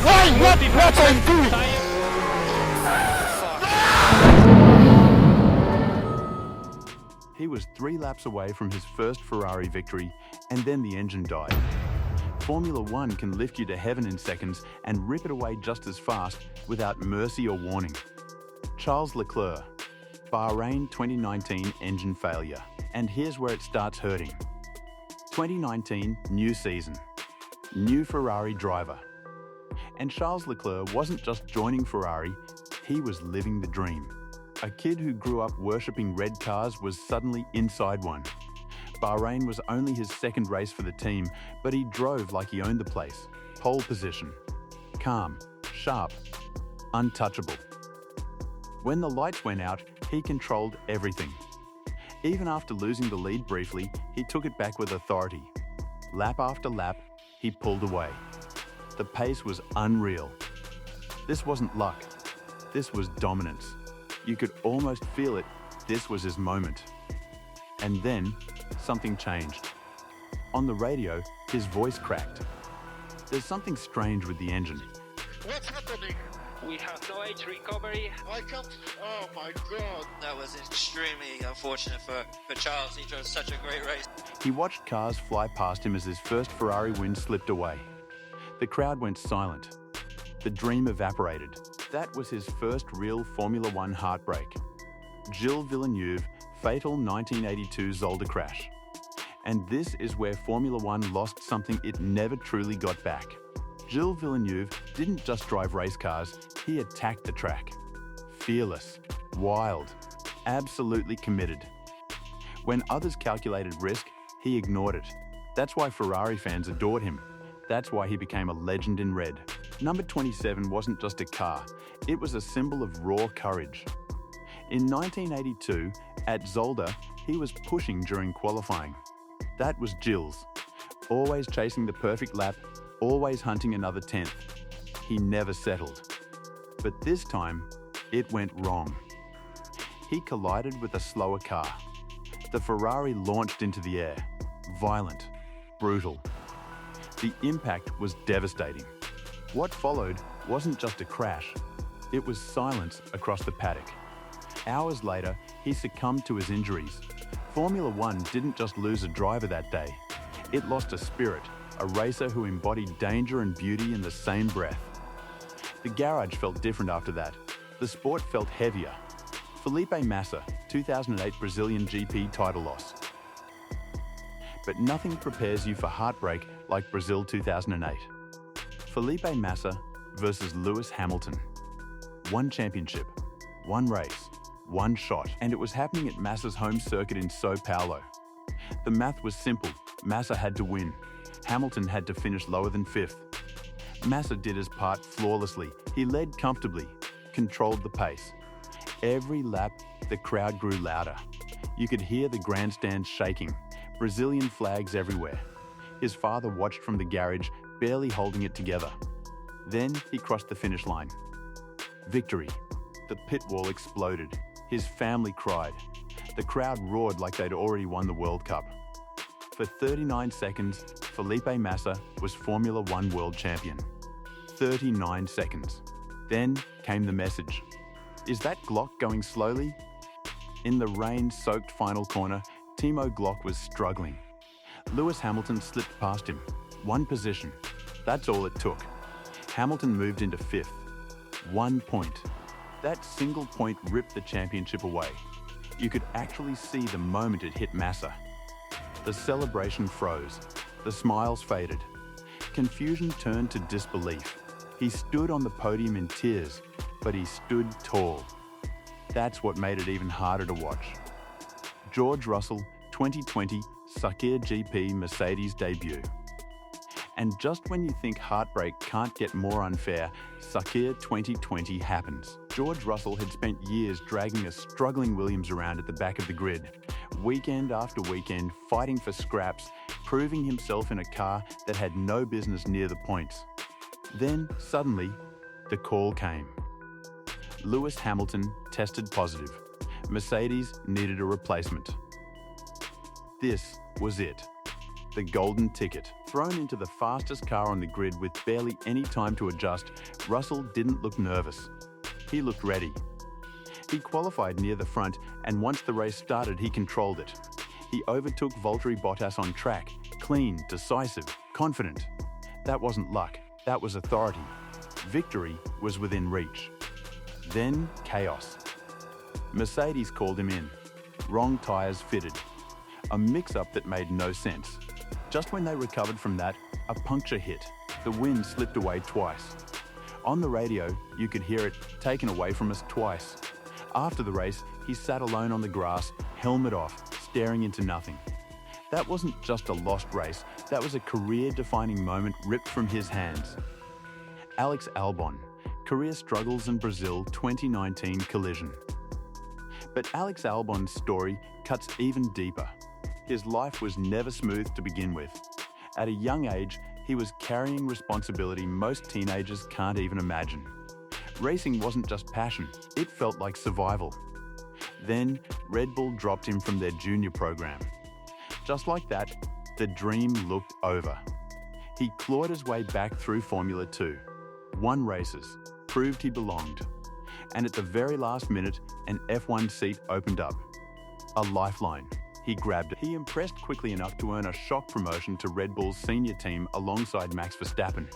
Why? What I do? He was 3 laps away from his first Ferrari victory, and then the engine died. Formula One can lift you to heaven in seconds and rip it away just as fast without mercy or warning. Charles Leclerc, Bahrain 2019 engine failure. And here's where it starts hurting. 2019, new season. New Ferrari driver. And Charles Leclerc wasn't just joining Ferrari, he was living the dream. A kid who grew up worshipping red cars was suddenly inside one. Bahrain was only his second race for the team, but he drove like he owned the place. Pole position. Calm, sharp, untouchable. When the lights went out, he controlled everything. Even after losing the lead briefly, he took it back with authority. Lap after lap, he pulled away. The pace was unreal. This wasn't luck. This was dominance. You could almost feel it. This was his moment. And then, something changed. On the radio, his voice cracked. There's something strange with the engine. What's happening? We have no age recovery. I can't. Oh my god. That was extremely unfortunate for Charles. He drove such a great race. He watched cars fly past him as his first Ferrari win slipped away. The crowd went silent. The dream evaporated. That was his first real Formula One heartbreak. Gilles Villeneuve, fatal 1982 Zolder crash. And this is where Formula One lost something it never truly got back. Gilles Villeneuve didn't just drive race cars, he attacked the track. Fearless, wild, absolutely committed. When others calculated risk, he ignored it. That's why Ferrari fans adored him. That's why he became a legend in red. Number 27 wasn't just a car, it was a symbol of raw courage. In 1982, at Zolder, he was pushing during qualifying. That was Gilles. Always chasing the perfect lap, always hunting another 10th. He never settled. But this time, it went wrong. He collided with a slower car. The Ferrari launched into the air. Violent, brutal. The impact was devastating. What followed wasn't just a crash, it was silence across the paddock. Hours later, he succumbed to his injuries. Formula One didn't just lose a driver that day. It lost a spirit, a racer who embodied danger and beauty in the same breath. The garage felt different after that. The sport felt heavier. Felipe Massa, 2008 Brazilian GP title loss. But nothing prepares you for heartbreak like Brazil 2008. Felipe Massa versus Lewis Hamilton. One championship, one race, one shot, and it was happening at Massa's home circuit in Sao Paulo. The math was simple. Massa had to win. Hamilton had to finish lower than 5th. Massa did his part flawlessly. He led comfortably, controlled the pace. Every lap, the crowd grew louder. You could hear the grandstands shaking, Brazilian flags everywhere. His father watched from the garage, barely holding it together. Then he crossed the finish line. Victory. The pit wall exploded. His family cried. The crowd roared like they'd already won the World Cup. For 39 seconds, Felipe Massa was Formula One world champion. 39 seconds. Then came the message. Is that Glock going slowly? In the rain-soaked final corner, Timo Glock was struggling. Lewis Hamilton slipped past him. One position. That's all it took. Hamilton moved into 5th. 1 point. That single point ripped the championship away. You could actually see the moment it hit Massa. The celebration froze. The smiles faded. Confusion turned to disbelief. He stood on the podium in tears, but he stood tall. That's what made it even harder to watch. George Russell, 2020 Sakhir GP Mercedes debut. And just when you think heartbreak can't get more unfair, Sakhir 2020 happens. George Russell had spent years dragging a struggling Williams around at the back of the grid, weekend after weekend fighting for scraps, proving himself in a car that had no business near the points. Then, suddenly, the call came. Lewis Hamilton tested positive. Mercedes needed a replacement. This was it. The golden ticket. Thrown into the fastest car on the grid with barely any time to adjust, Russell didn't look nervous. He looked ready. He qualified near the front, and once the race started, he controlled it. He overtook Valtteri Bottas on track, clean, decisive, confident. That wasn't luck, that was authority. Victory was within reach. Then chaos. Mercedes called him in. Wrong tyres fitted. A mix-up that made no sense. Just when they recovered from that, a puncture hit. The wind slipped away twice. On the radio, you could hear it taken away from us twice. After the race, he sat alone on the grass, helmet off, staring into nothing. That wasn't just a lost race, that was a career-defining moment ripped from his hands. Alex Albon, career struggles in Brazil 2019 collision. But Alex Albon's story cuts even deeper. His life was never smooth to begin with. At a young age, he was carrying responsibility most teenagers can't even imagine. Racing wasn't just passion, it felt like survival. Then, Red Bull dropped him from their junior program. Just like that, the dream looked over. He clawed his way back through Formula 2, won races, proved he belonged. And at the very last minute, an F1 seat opened up. A lifeline. He grabbed it. He impressed quickly enough to earn a shock promotion to Red Bull's senior team alongside Max Verstappen.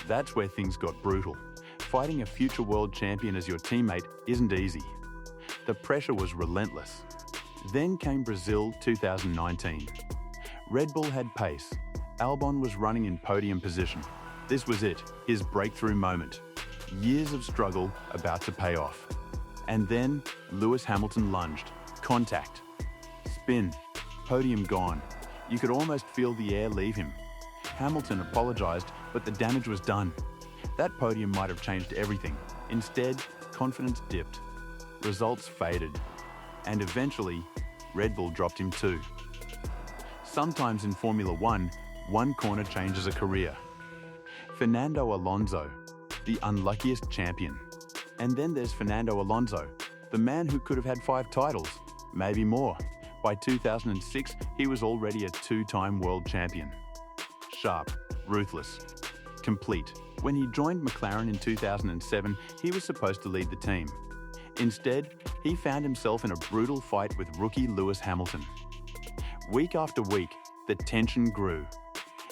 That's where things got brutal. Fighting a future world champion as your teammate isn't easy. The pressure was relentless. Then came Brazil 2019. Red Bull had pace. Albon was running in podium position. This was it, his breakthrough moment. Years of struggle about to pay off. And then Lewis Hamilton lunged. Contact. Spin. Podium gone. You could almost feel the air leave him. Hamilton apologized, but the damage was done. That podium might have changed everything. Instead, confidence dipped. Results faded. And eventually, Red Bull dropped him too. Sometimes in Formula One, one corner changes a career. Fernando Alonso, the unluckiest champion. And then there's Fernando Alonso, the man who could have had 5 titles, maybe more. By 2006, he was already a 2-time world champion. Sharp, ruthless, complete. When he joined McLaren in 2007, he was supposed to lead the team. Instead, he found himself in a brutal fight with rookie Lewis Hamilton. Week after week, the tension grew.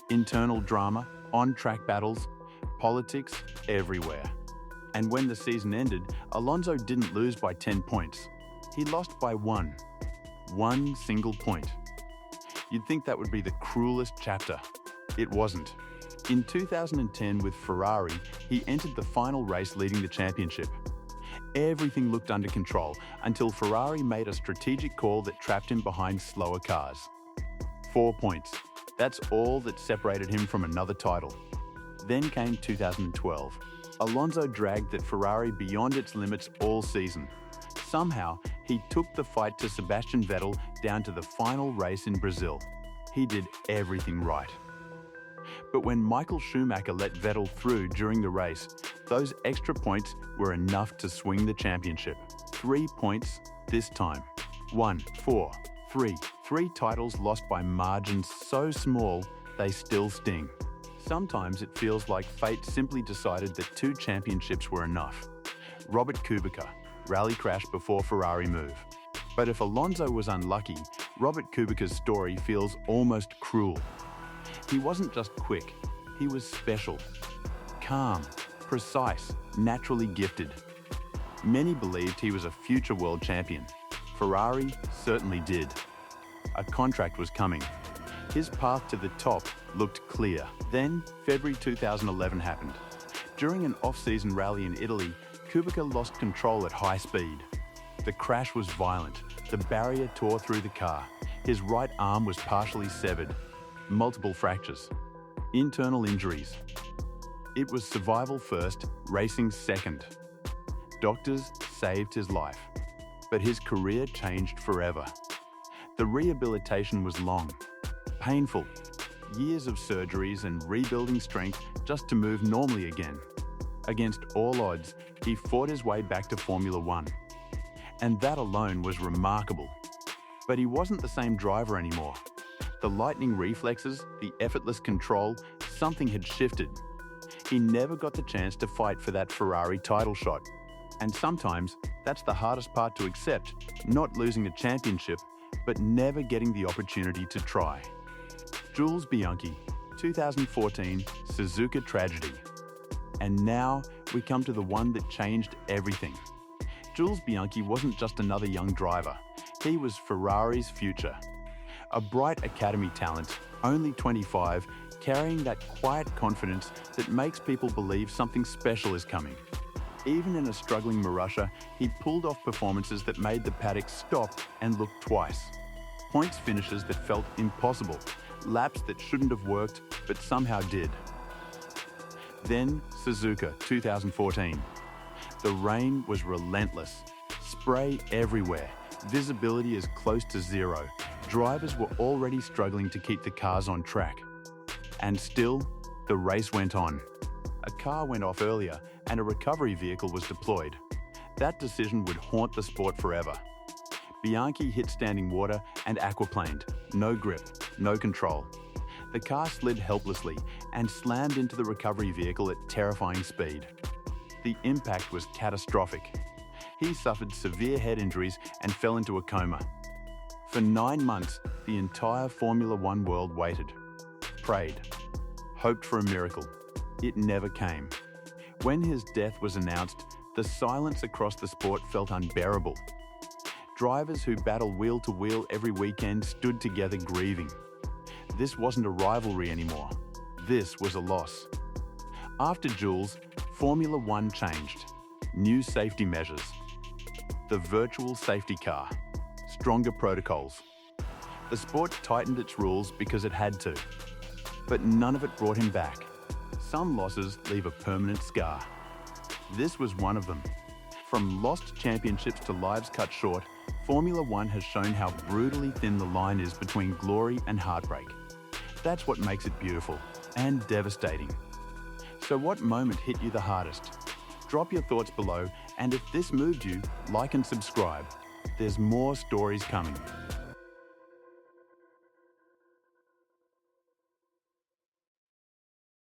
Internal drama, on-track battles, politics everywhere. And when the season ended, Alonso didn't lose by 10 points. He lost by 1. One single point. You'd think that would be the cruelest chapter. It wasn't. In 2010 with Ferrari, he entered the final race leading the championship. Everything looked under control until Ferrari made a strategic call that trapped him behind slower cars. 4 points. That's all that separated him from another title. Then came 2012. Alonso dragged that Ferrari beyond its limits all season. Somehow, he took the fight to Sebastian Vettel down to the final race in Brazil. He did everything right. But when Michael Schumacher let Vettel through during the race, those extra points were enough to swing the championship. 3 points this time. 1, 4, 3. 3 titles lost by margins so small, they still sting. Sometimes it feels like fate simply decided that 2 championships were enough. Robert Kubica, rally crash before Ferrari move. But if Alonso was unlucky, Robert Kubica's story feels almost cruel. He wasn't just quick, he was special. Calm, precise, naturally gifted. Many believed he was a future world champion. Ferrari certainly did. A contract was coming. His path to the top looked clear. Then, February 2011 happened. During an off-season rally in Italy, Kubica lost control at high speed. The crash was violent. The barrier tore through the car. His right arm was partially severed. Multiple fractures. Internal injuries. It was survival first, racing second. Doctors saved his life, but his career changed forever. The rehabilitation was long, painful. Years of surgeries and rebuilding strength just to move normally again. Against all odds, he fought his way back to Formula One. And that alone was remarkable. But he wasn't the same driver anymore. The lightning reflexes, the effortless control, something had shifted. He never got the chance to fight for that Ferrari title shot. And sometimes, that's the hardest part to accept, not losing a championship, but never getting the opportunity to try. Jules Bianchi, 2014 Suzuka tragedy. And now we come to the one that changed everything. Jules Bianchi wasn't just another young driver. He was Ferrari's future. A bright academy talent, only 25, carrying that quiet confidence that makes people believe something special is coming. Even in a struggling Marussia, he pulled off performances that made the paddock stop and look twice. Points finishes that felt impossible, laps that shouldn't have worked but somehow did. Then Suzuka 2014. The rain was relentless. Spray everywhere, visibility is close to zero. Drivers were already struggling to keep the cars on track. And still, the race went on. A car went off earlier and a recovery vehicle was deployed. That decision would haunt the sport forever. Bianchi hit standing water and aquaplaned. No grip, no control. The car slid helplessly and slammed into the recovery vehicle at terrifying speed. The impact was catastrophic. He suffered severe head injuries and fell into a coma. For 9 months, the entire Formula One world waited, prayed, hoped for a miracle. It never came. When his death was announced, the silence across the sport felt unbearable. Drivers who battle wheel to wheel every weekend stood together grieving. This wasn't a rivalry anymore. This was a loss. After Jules, Formula One changed. New safety measures. The virtual safety car. Stronger protocols. The sport tightened its rules because it had to. But none of it brought him back. Some losses leave a permanent scar. This was one of them. From lost championships to lives cut short, Formula One has shown how brutally thin the line is between glory and heartbreak. That's what makes it beautiful and devastating. So what moment hit you the hardest? Drop your thoughts below, and if this moved you, like and subscribe. There's more stories coming.